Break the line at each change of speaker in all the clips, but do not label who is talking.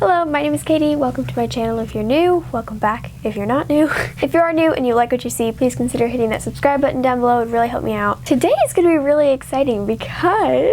Hello, my name is Katie. Welcome to my channel if you're new. Welcome back if you're not new. If you are new and you like what you see, please consider hitting that subscribe button down below. It would really help me out. Today is going to be really exciting because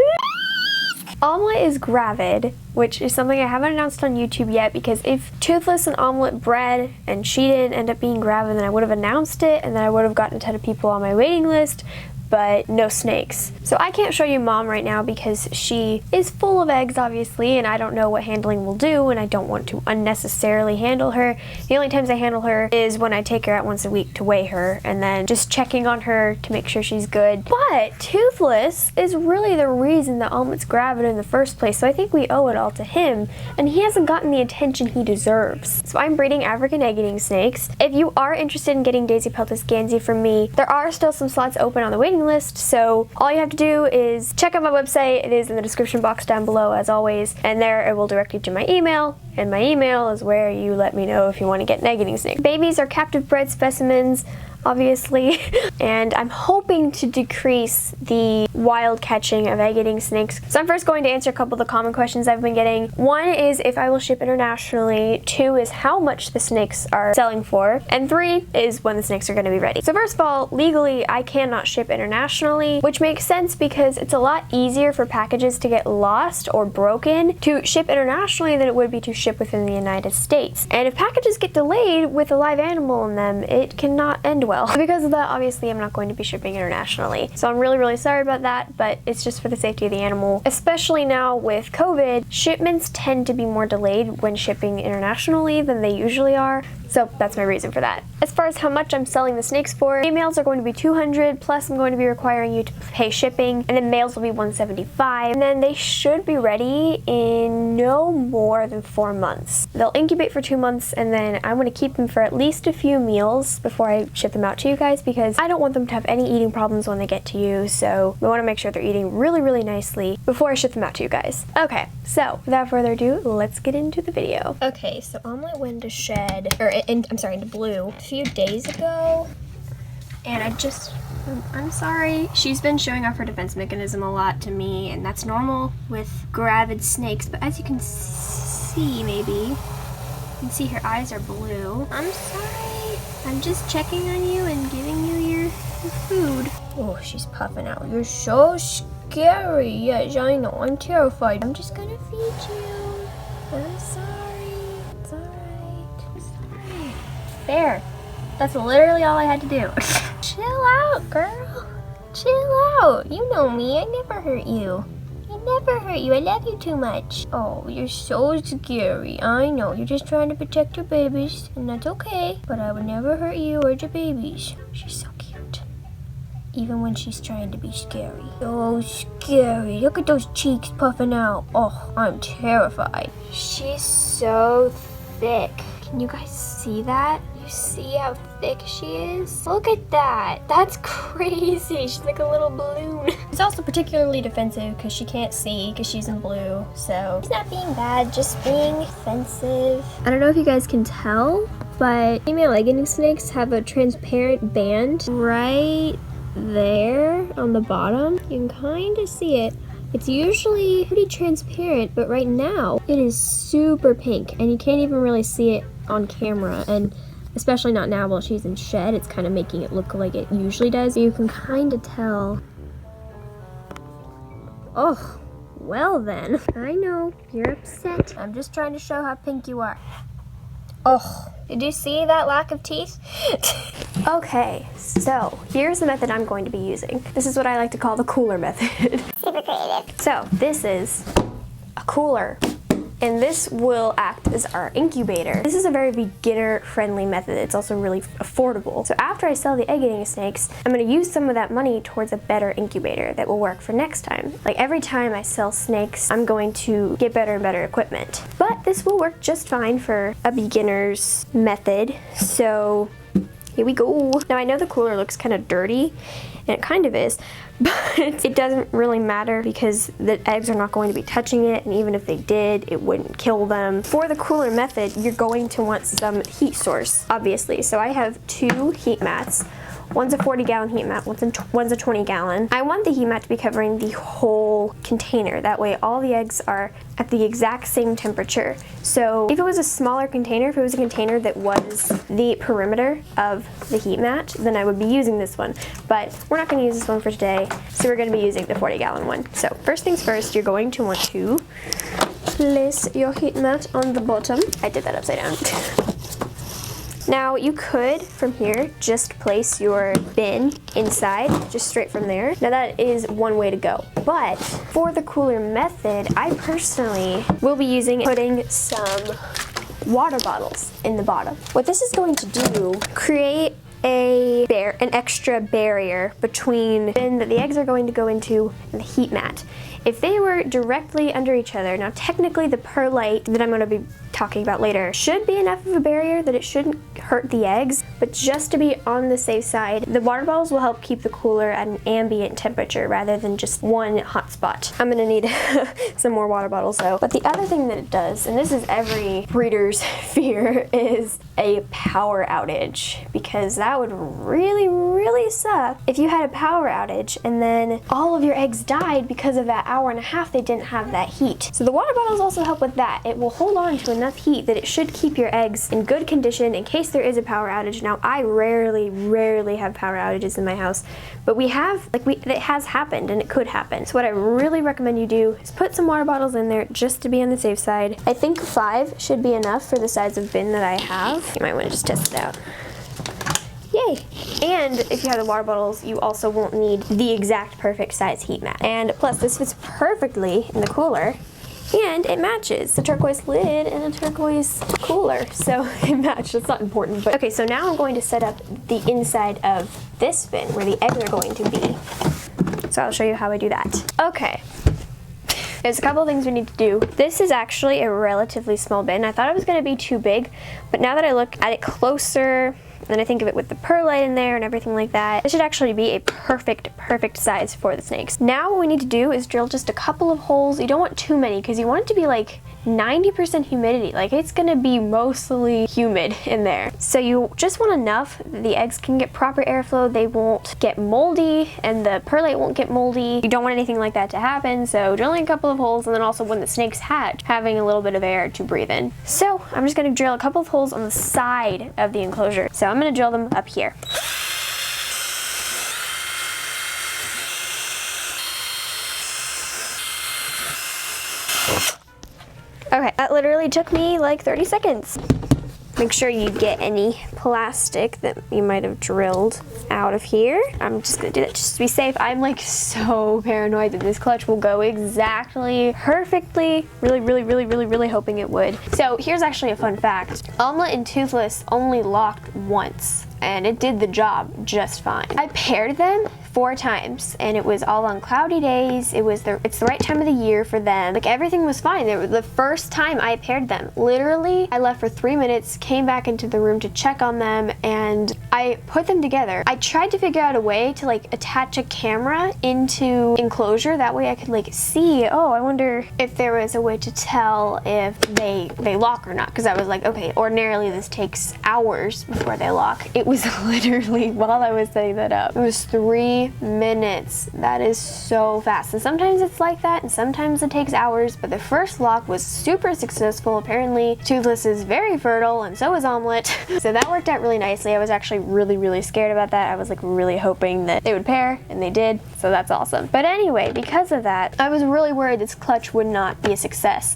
Omelette is gravid, which is something I haven't announced on YouTube yet, because if Toothless and Omelette bred and she didn't end up being gravid, then I would have announced it and then I would have gotten a ton of people on my waiting list, but no snakes. So I can't show you Mom right now because she is full of eggs, obviously, and I don't know what handling will do, and I don't want to unnecessarily handle her. The only times I handle her is when I take her out once a week to weigh her, and then just checking on her to make sure she's good. But Toothless is really the reason that Omelette's gravid in the first place, so I think we owe it all to him, and he hasn't gotten the attention he deserves. So I'm breeding African egg-eating snakes. If you are interested in getting Daisy Peltis Gansey from me, there are still some slots open on the waiting list, so all you have to do is check out my website. It is in the description box down below as always, and there it will direct you to my email, and my email is where you let me know if you want to get an egg-eating snake. Babies are captive bred specimens, obviously, and I'm hoping to decrease the wild catching of egg-eating snakes. So I'm first going to answer a couple of the common questions I've been getting. One is if I will ship internationally, 2 is how much the snakes are selling for, and 3 is when the snakes are going to be ready. So first of all, legally I cannot ship internationally, which makes sense because it's a lot easier for packages to get lost or broken to ship internationally than it would be to ship within the United States. And if packages get delayed with a live animal in them, it cannot end well. Because of that, obviously I'm not going to be shipping internationally. So I'm really sorry about that, but it's just for the safety of the animal. Especially now with COVID, shipments tend to be more delayed when shipping internationally than they usually are. So that's my reason for that. As far as how much I'm selling the snakes for, females are going to be $200, plus I'm going to be requiring you to pay shipping, and then males will be $175, and then they should be ready in no more than 4 months. They'll incubate for 2 months, and then I'm going to keep them for at least a few meals before I ship them out to you guys, because I don't want them to have any eating problems when they get to you, so we want to make sure they're eating really nicely before I ship them out to you guys. Okay, so without further ado, let's get into the video. Okay, so Omelette went to shed, or into blue a few days ago, and I'm sorry. She's been showing off her defense mechanism a lot to me, and that's normal with gravid snakes, but as you can see, maybe, you can see her eyes are blue. I'm sorry. I'm just checking on you and giving you your food. Oh, she's puffing out. You're so scary. Yes, I know. I'm terrified. I'm just gonna feed you. I'm sorry. It's alright. I'm sorry. There. That's literally all I had to do. Chill out, girl. Chill out. You know me. I never hurt you. I never hurt you. I love you too much. Oh, you're so scary. I know. You're just trying to protect your babies, and that's okay. But I would never hurt you or your babies. She's so cute. Even when she's trying to be scary. So scary. Look at those cheeks puffing out. Oh, I'm terrified. She's so thick. Can you guys see that? You see how thick she is? Look at that. That's crazy. She's like a little balloon. She's also particularly defensive because she can't see because she's in blue. So she's not being bad, just being defensive. I don't know if you guys can tell, but female egg-eating snakes have a transparent band right there on the bottom. You can kind of see it. It's usually pretty transparent, but right now it is super pink, and you can't even really see it on camera, and especially not now while she's in shed. It's kind of making it look like it usually does. You can kind of tell. Oh, well then. I know, you're upset. I'm just trying to show how pink you are. Oh, did you see that lack of teeth? Okay, so here's the method I'm going to be using. This is what I like to call the cooler method. Super creative. So this is a cooler, and this will act as our incubator. This is a very beginner-friendly method. It's also really affordable. So after I sell the egg-eating snakes, I'm gonna use some of that money towards a better incubator that will work for next time. Like every time I sell snakes, I'm going to get better and better equipment. But this will work just fine for a beginner's method. So here we go. Now I know the cooler looks kind of dirty, and it kind of is, but it doesn't really matter because the eggs are not going to be touching it, and even if they did, it wouldn't kill them. For the cooler method, you're going to want some heat source, obviously. So I have 2 heat mats. One's a 40-gallon heat mat, one's a 20-gallon. I want the heat mat to be covering the whole container. That way all the eggs are at the exact same temperature. So if it was a smaller container, if it was a container that was the perimeter of the heat mat, then I would be using this one. But we're not going to use this one for today, so we're going to be using the 40-gallon one. So first things first, you're going to want to place your heat mat on the bottom. I did that upside down. Now you could, from here, just place your bin inside, just straight from there. Now that is one way to go. But for the cooler method, I personally will be putting some water bottles in the bottom. What this is going to do, create an extra barrier between the bin that the eggs are going to go into and the heat mat. If they were directly under each other, now technically the perlite that I'm going to be talking about later should be enough of a barrier that it shouldn't hurt the eggs, but just to be on the safe side, the water bottles will help keep the cooler at an ambient temperature rather than just one hot spot. I'm going to need some more water bottles though. But the other thing that it does, and this is every breeder's fear, is a power outage, because that would really, really suck if you had a power outage and then all of your eggs died because of that hour and a half they didn't have that heat. So the water bottles also help with that. It will hold on to enough heat that it should keep your eggs in good condition in case there is a power outage. Now I rarely have power outages in my house, but it has happened and it could happen. So what I really recommend you do is put some water bottles in there just to be on the safe side. I think 5 should be enough for the size of bin that I have. You might want to just test it out. Yay! And if you have the water bottles, you also won't need the exact perfect size heat mat. And plus, this fits perfectly in the cooler, and it matches the turquoise lid and a turquoise cooler, so it matches. It's not important, but okay. So now I'm going to set up the inside of this bin where the eggs are going to be. So I'll show you how I do that. Okay. There's a couple of things we need to do. This is actually a relatively small bin. I thought it was going to be too big, but now that I look at it closer, and I think of it with the perlite in there and everything like that, it should actually be a perfect size for the snakes. Now what we need to do is drill just a couple of holes. You don't want too many because you want it to be like 90% humidity. Like, it's gonna be mostly humid in there. So you just want enough that the eggs can get proper airflow, they won't get moldy, and the perlite won't get moldy. You don't want anything like that to happen, so drilling a couple of holes, and then also when the snakes hatch, having a little bit of air to breathe in. So I'm just gonna drill a couple of holes on the side of the enclosure. So I'm gonna drill them up here. Okay, that literally took me like 30 seconds. Make sure you get any plastic that you might have drilled out of here. I'm just gonna do that just to be safe. I'm like so paranoid that this clutch will go exactly perfectly. Really hoping it would. So here's actually a fun fact. Omelet and Toothless only locked once, and it did the job just fine. I paired them 4 times, and it was all on cloudy days. It's the right time of the year for them. Like, everything was fine. The first time I paired them, literally, I left for 3 minutes, came back into the room to check on them, and I put them together. I tried to figure out a way to like attach a camera into enclosure. That way I could like see, oh, I wonder if there was a way to tell if they lock or not. Because I was like, okay, ordinarily this takes hours before they lock. It was literally, while I was setting that up, it was 3 minutes. That is so fast. And sometimes it's like that, and sometimes it takes hours, but the first lock was super successful. Apparently, Toothless is very fertile, and so is Omelet. So that worked out really nicely. I was actually really scared about that. I was like really hoping that they would pair, and they did, so that's awesome. But anyway, because of that, I was really worried this clutch would not be a success.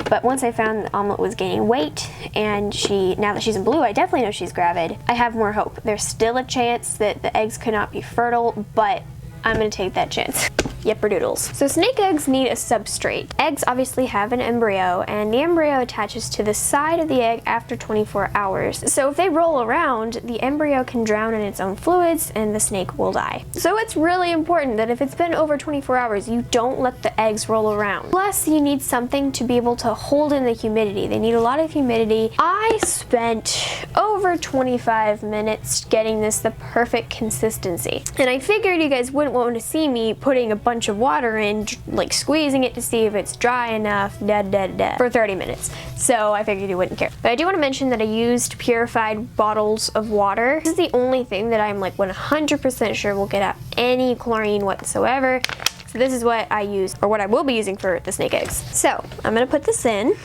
But once I found that Omelet was gaining weight, and now that she's in blue, I definitely know she's gravid, I have more hope. There's still a chance that the eggs could not be fertile, but I'm gonna take that chance. Yepperdoodles. So snake eggs need a substrate. Eggs obviously have an embryo, and the embryo attaches to the side of the egg after 24 hours. So if they roll around, the embryo can drown in its own fluids and the snake will die. So it's really important that if it's been over 24 hours, you don't let the eggs roll around. Plus, you need something to be able to hold in the humidity. They need a lot of humidity. I spent over 25 minutes getting this the perfect consistency. And I figured you guys wouldn't want to see me putting a bunch of water in, like squeezing it to see if it's dry enough, for 30 minutes. So I figured you wouldn't care. But I do want to mention that I used purified bottles of water. This is the only thing that I'm like 100% sure will get out any chlorine whatsoever. So this is what I use, or what I will be using for the snake eggs. So I'm gonna put this in.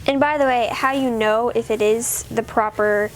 And by the way, how you know if it is the proper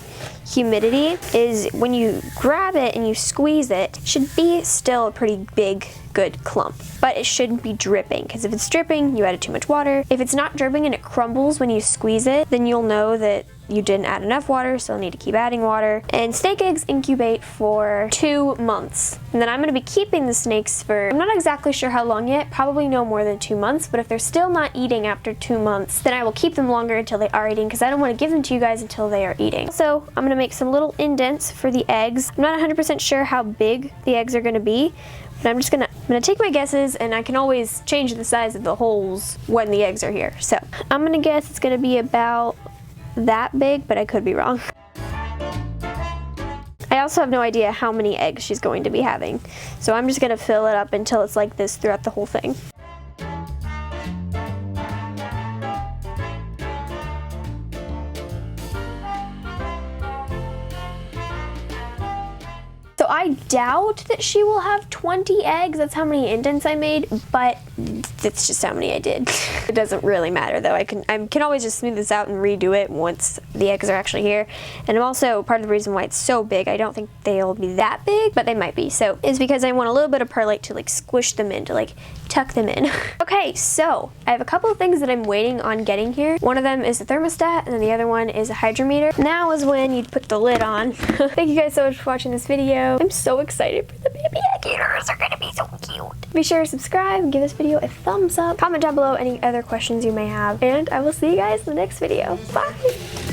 humidity is when you grab it and you squeeze it, it should be still a pretty big, good clump. But it shouldn't be dripping, because if it's dripping, you added too much water. If it's not dripping and it crumbles when you squeeze it, then you'll know that you didn't add enough water, so you'll need to keep adding water. And snake eggs incubate for 2 months. And then I'm gonna be keeping the snakes for, I'm not exactly sure how long yet, probably no more than 2 months, but if they're still not eating after 2 months, then I will keep them longer until they are eating, because I don't wanna give them to you guys until they are eating. So I'm gonna make some little indents for the eggs. I'm not 100% sure how big the eggs are gonna be, but I'm gonna take my guesses, and I can always change the size of the holes when the eggs are here. So I'm gonna guess it's gonna be about that big, but I could be wrong. I also have no idea how many eggs she's going to be having, so I'm just gonna fill it up until it's like this throughout the whole thing. So I doubt that she will have 20 eggs. That's how many indents I made, but that's just how many I did. It doesn't really matter though. I can always just smooth this out and redo it once the eggs are actually here. And I'm also, part of the reason why it's so big, I don't think they'll be that big, but they might be. So it's because I want a little bit of perlite to like squish them in, to like tuck them in. Okay, so I have a couple of things that I'm waiting on getting here. One of them is the thermostat, and then the other one is a hydrometer. Now is when you put the lid on. Thank you guys so much for watching this video. I'm so excited for the baby egg eaters. They're gonna be so cute. Be sure to subscribe and give this video a thumbs up. Comment down below any other questions you may have, and I will see you guys in the next video. Bye!